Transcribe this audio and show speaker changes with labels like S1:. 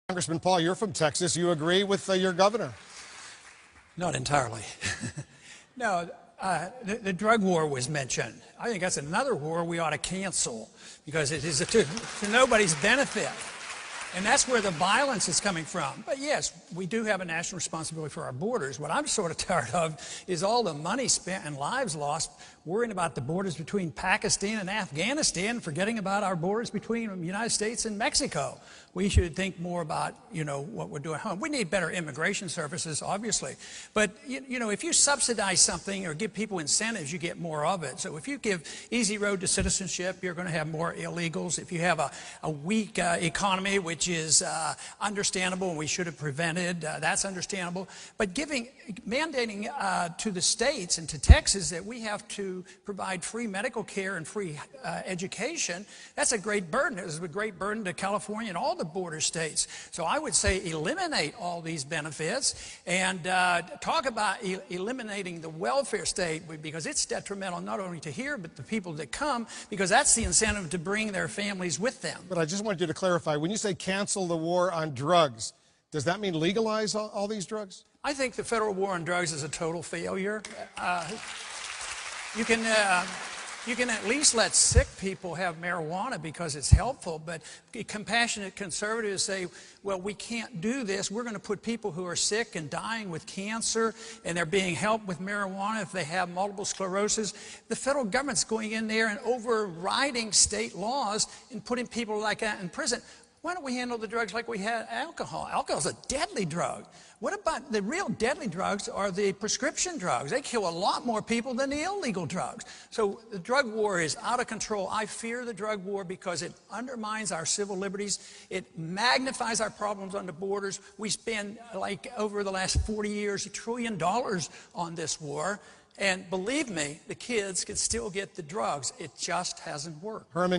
S1: Congressman Paul, you're from Texas. You agree with your governor?
S2: Not entirely. No, the drug war was mentioned. I think that's another war we ought to cancel because it is to nobody's benefit. And that's where the violence is coming from. But yes, we do have a national responsibility for our borders. What I'm sort of tired of is all the money spent and lives lost worrying about the borders between Pakistan and Afghanistan, forgetting about our borders between the United States and Mexico. We should think more about, what we're doing at home. We need better immigration services, obviously. But, if you subsidize something or give people incentives, you get more of it. So if you give easy road to citizenship, you're going to have more illegals. If you have a weak economy, which is understandable and we should have prevented, that's understandable. But mandating to the states and to Texas that we have to provide free medical care and free education, that's a great burden. It was a great burden to California and all the border states. So I would say eliminate all these benefits and talk about eliminating the welfare state, because it's detrimental not only to here but the people that come, because that's the incentive to bring their families with them.
S1: But I just wanted you to clarify, when you say cancel the war on drugs, does that mean legalize all these drugs?
S2: I think the federal war on drugs is a total failure. You can at least let sick people have marijuana because it's helpful, but compassionate conservatives say, well, we can't do this. We're going to put people who are sick and dying with cancer, and they're being helped with marijuana if they have multiple sclerosis. The federal government's going in there and overriding state laws and putting people like that in prison. Why don't we handle the drugs like we had alcohol? Alcohol's a deadly drug. What about the real deadly drugs are the prescription drugs? They kill a lot more people than the illegal drugs. So the drug war is out of control. I fear the drug war because it undermines our civil liberties. It magnifies our problems on the borders. We spend, over the last 40 years, $1 trillion on this war. And believe me, the kids can still get the drugs. It just hasn't worked.
S1: Herman.